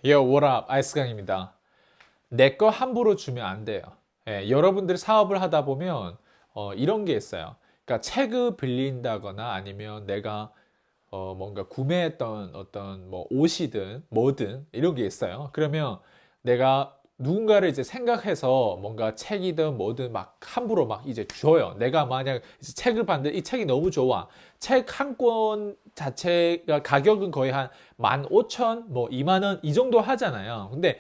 Yo, what up? 아이스강입니다. 내 거 함부로 주면 안 돼요. 여러분들이 사업을 하다 보면 이런 게 있어요. 그러니까 책을 빌린다거나 아니면 내가 뭔가 구매했던 어떤 뭐 옷이든 뭐든 이런 게 있어요. 그러면 내가 누군가를 이제 생각해서 뭔가 책이든 뭐든 막 함부로 막 이제 줘요. 내가 만약 이제 책을 봤는데 이 책이 너무 좋아. 책 한 권 자체가 가격은 거의 한 15,000, 뭐 2만 원 이 정도 하잖아요. 근데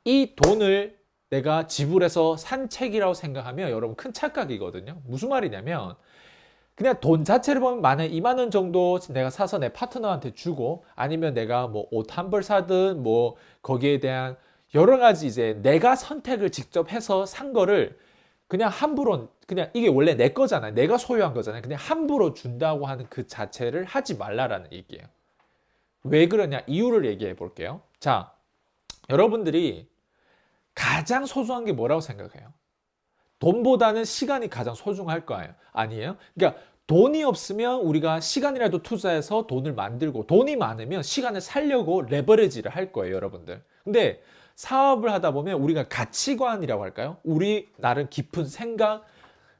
이 돈을 내가 지불해서 산 책이라고 생각하면 여러분 큰 착각이거든요. 무슨 말이냐면 그냥 돈 자체를 보면 만약 2만 원 정도 내가 사서 내 파트너한테 주고 아니면 내가 뭐 옷 한 벌 사든 뭐 거기에 대한 여러 가지 이제 내가 선택을 직접 해서 산 거를 그냥 함부로 그냥 이게 원래 내 거잖아요. 내가 소유한 거잖아요. 그냥 함부로 준다고 하는 그 자체를 하지 말라라는 얘기예요. 왜 그러냐? 이유를 얘기해 볼게요. 자, 여러분들이 가장 소중한 게 뭐라고 생각해요? 돈보다는 시간이 가장 소중할 거예요. 아니에요? 그러니까 돈이 없으면 우리가 시간이라도 투자해서 돈을 만들고 돈이 많으면 시간을 살려고 레버리지를 할 거예요, 여러분들. 근데 사업을 하다 보면 우리가 가치관이라고 할까요? 우리 나름 깊은 생각,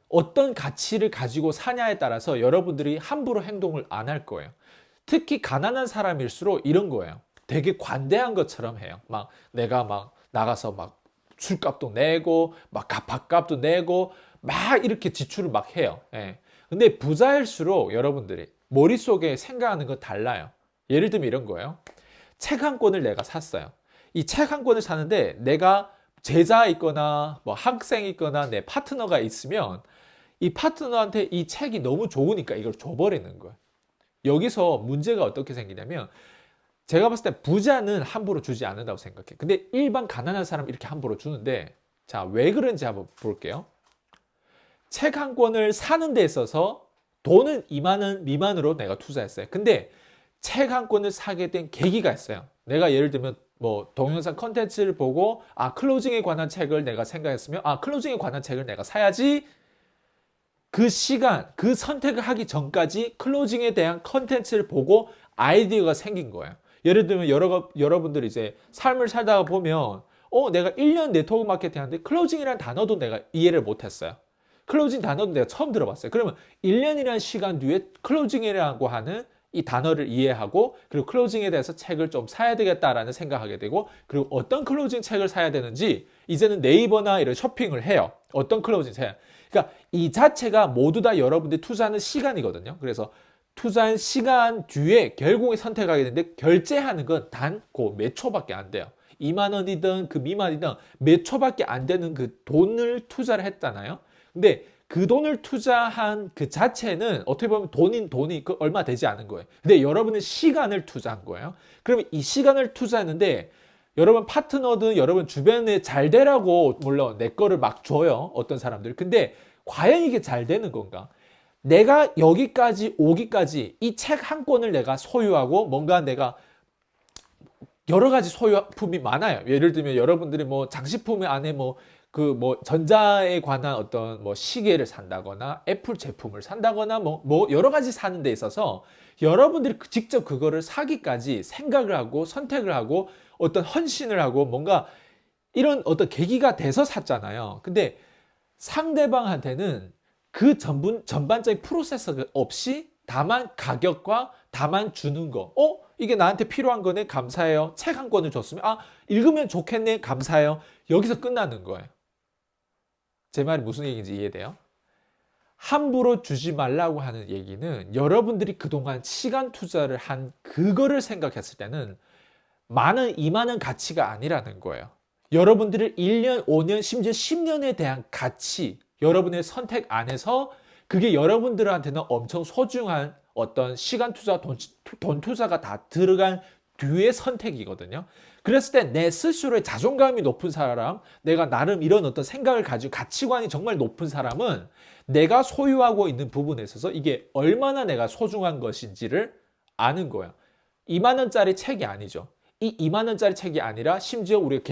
어떤 가치를 가지고 사냐에 따라서 여러분들이 함부로 행동을 안 할 거예요. 특히 가난한 사람일수록 이런 거예요. 되게 관대한 것처럼 해요. 막 내가 막 나가서 막 술값도 내고 막 밥값도 내고 막 이렇게 지출을 막 해요. 예. 근데 부자일수록 여러분들이 머릿속에 생각하는 건 달라요. 예를 들면 이런 거예요. 책 한 권을 내가 샀어요. 이 책 한 권을 사는데 내가 제자 있거나 뭐 학생 있거나 내 파트너가 있으면 이 파트너한테 이 책이 너무 좋으니까 이걸 줘버리는 거예요. 여기서 문제가 어떻게 생기냐면 제가 봤을 때 부자는 함부로 주지 않는다고 생각해. 근데 일반 가난한 사람 이렇게 함부로 주는데 자, 왜 그런지 한번 볼게요. 책 한 권을 사는 데 있어서 돈은 2만 원 미만으로 내가 투자했어요. 근데 책 한 권을 사게 된 계기가 있어요. 내가 예를 들면 뭐 동영상 컨텐츠를 보고 클로징에 관한 책을 내가 생각했으면 클로징에 관한 책을 내가 사야지. 그 시간, 그 선택을 하기 전까지 클로징에 대한 컨텐츠를 보고 아이디어가 생긴 거예요. 예를 들면 여러분들이 이제 삶을 살다가 보면 내가 1년 네트워크 마케팅 하는데 클로징이라는 단어도 내가 이해를 못했어요. 클로징 단어도 내가 처음 들어봤어요. 그러면 1년이라는 시간 뒤에 클로징이라고 하는 이 단어를 이해하고 그리고 클로징에 대해서 책을 좀 사야 되겠다라는 생각하게 되고 그리고 어떤 클로징 책을 사야 되는지 이제는 네이버나 이런 쇼핑을 해요. 어떤 클로징 책. 그러니까 이 자체가 모두 다 여러분들이 투자하는 시간이거든요. 그래서 투자한 시간 뒤에 결국에 선택하게 되는데 결제하는 건 단 그 몇 초밖에 안 돼요. 2만 원이든 그 미만이든 몇 초밖에 안 되는 그 돈을 투자를 했잖아요. 근데 그 돈을 투자한 그 자체는 어떻게 보면 돈이 그 얼마 되지 않은 거예요. 근데 여러분은 시간을 투자한 거예요. 그러면 이 시간을 투자했는데 여러분 파트너든 여러분 주변에 잘 되라고 물론 내 거를 막 줘요. 어떤 사람들. 근데 과연 이게 잘 되는 건가? 내가 여기까지 오기까지 이 책 한 권을 내가 소유하고 뭔가 내가 여러 가지 소유품이 많아요. 예를 들면 여러분들이 뭐 장식품 안에 뭐 그 뭐 전자에 관한 어떤 뭐 시계를 산다거나 애플 제품을 산다거나 뭐 여러 가지 사는 데 있어서 여러분들이 직접 그거를 사기까지 생각을 하고 선택을 하고 어떤 헌신을 하고 뭔가 이런 어떤 계기가 돼서 샀잖아요. 근데 상대방한테는 그 전반적인 프로세스 없이 다만 가격과 다만 주는 거. 이게 나한테 필요한 거네. 감사해요. 책 한 권을 줬으면, 읽으면 좋겠네. 감사해요. 여기서 끝나는 거예요. 제 말이 무슨 얘기인지 이해돼요? 함부로 주지 말라고 하는 얘기는 여러분들이 그동안 시간 투자를 한 그거를 생각했을 때는 많은 이만한 가치가 아니라는 거예요. 여러분들을 1년, 5년, 심지어 10년에 대한 가치, 여러분의 선택 안에서 그게 여러분들한테는 엄청 소중한 어떤 시간 투자, 돈 투자가 다 들어간 뒤의 선택이거든요. 그랬을 때 내 스스로의 자존감이 높은 사람, 내가 나름 이런 어떤 생각을 가지고 가치관이 정말 높은 사람은 내가 소유하고 있는 부분에 있어서 이게 얼마나 내가 소중한 것인지를 아는 거예요. 2만 원짜리 책이 아니죠. 이 2만 원짜리 책이 아니라 심지어 우리가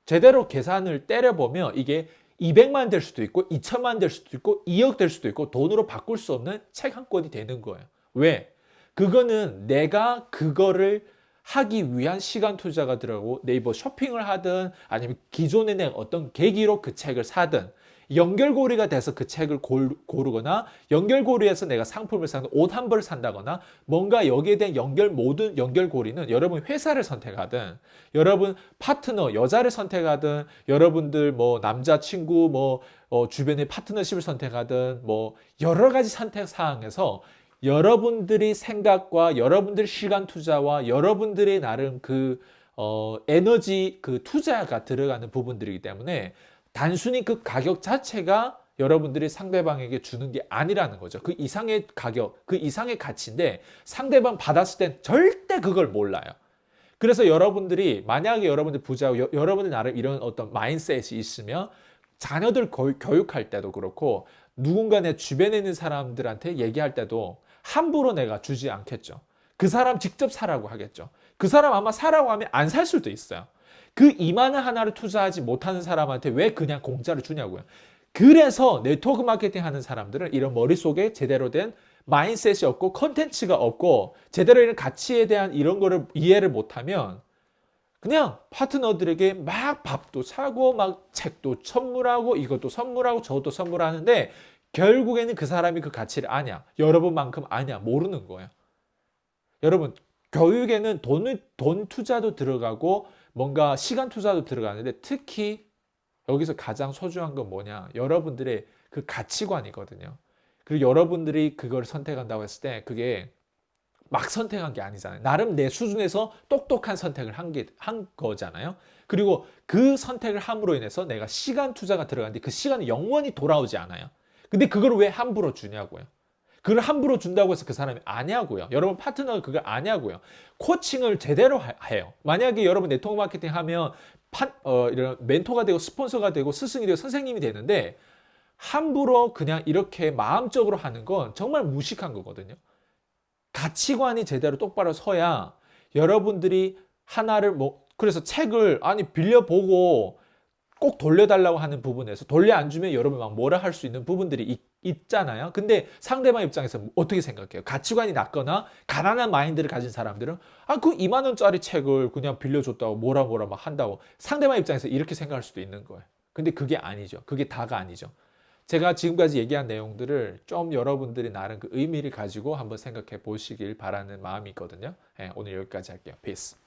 제대로 계산을 때려보면 이게 200만 될 수도 있고 2천만 될 수도 있고 2억 될 수도 있고 돈으로 바꿀 수 없는 책 한 권이 되는 거예요. 왜? 그거는 내가 그거를 하기 위한 시간 투자가 들어가고 네이버 쇼핑을 하든 아니면 기존에 낸 어떤 계기로 그 책을 사든 연결고리가 돼서 그 책을 고르거나 연결고리에서 내가 상품을 사는 옷 한 벌을 산다거나 뭔가 여기에 대한 모든 연결고리는 여러분 회사를 선택하든 여러분 파트너 여자를 선택하든 여러분들 뭐 남자친구 뭐 주변의 파트너십을 선택하든 뭐 여러 가지 선택 사항에서 여러분들이 생각과 여러분들 시간 투자와 여러분들의 나름 그 에너지 그 투자가 들어가는 부분들이기 때문에 단순히 그 가격 자체가 여러분들이 상대방에게 주는 게 아니라는 거죠. 그 이상의 가격, 그 이상의 가치인데 상대방 받았을 땐 절대 그걸 몰라요. 그래서 여러분들이 만약에 여러분들 부자고 여러분들 나름 이런 어떤 마인셋이 있으면 자녀들 교육할 때도 그렇고 누군가 내 주변에 있는 사람들한테 얘기할 때도 함부로 내가 주지 않겠죠. 그 사람 직접 사라고 하겠죠. 그 사람 아마 사라고 하면 안 살 수도 있어요. 그 2만 원 하나를 투자하지 못하는 사람한테 왜 그냥 공짜로 주냐고요. 그래서 네트워크 마케팅 하는 사람들은 이런 머릿속에 제대로 된 마인셋이 없고 컨텐츠가 없고 제대로 된 가치에 대한 이런 거를 이해를 못하면 그냥 파트너들에게 막 밥도 사고 막 책도 선물하고 이것도 선물하고 저것도 선물하는데 결국에는 그 사람이 그 가치를 아냐, 여러분만큼 아냐 모르는 거예요. 여러분 교육에는 돈 투자도 들어가고 뭔가 시간 투자도 들어가는데 특히 여기서 가장 소중한 건 뭐냐? 여러분들의 그 가치관이거든요. 그리고 여러분들이 그걸 선택한다고 했을 때 그게 막 선택한 게 아니잖아요. 나름 내 수준에서 똑똑한 선택을 한 거잖아요. 그리고 그 선택을 함으로 인해서 내가 시간 투자가 들어갔는데 그 시간이 영원히 돌아오지 않아요. 근데 그걸 왜 함부로 주냐고요. 그걸 함부로 준다고 해서 그 사람이 아냐고요. 여러분 파트너가 그걸 아냐고요. 코칭을 제대로 해요. 만약에 여러분 네트워크 마케팅 하면 이런 멘토가 되고 스폰서가 되고 스승이 되고 선생님이 되는데 함부로 그냥 이렇게 마음적으로 하는 건 정말 무식한 거거든요. 가치관이 제대로 똑바로 서야 여러분들이 하나를 그래서 책을 빌려보고 꼭 돌려달라고 하는 부분에서 돌려 안 주면 여러분 막 뭐라 할 수 있는 부분들이 있잖아요. 근데 상대방 입장에서 어떻게 생각해요? 가치관이 낮거나 가난한 마인드를 가진 사람들은 그 2만 원짜리 책을 그냥 빌려줬다고 뭐라 막 한다고 상대방 입장에서 이렇게 생각할 수도 있는 거예요. 근데 그게 아니죠. 그게 다가 아니죠. 제가 지금까지 얘기한 내용들을 좀 여러분들이 나름 그 의미를 가지고 한번 생각해 보시길 바라는 마음이 있거든요. 오늘 여기까지 할게요. Peace.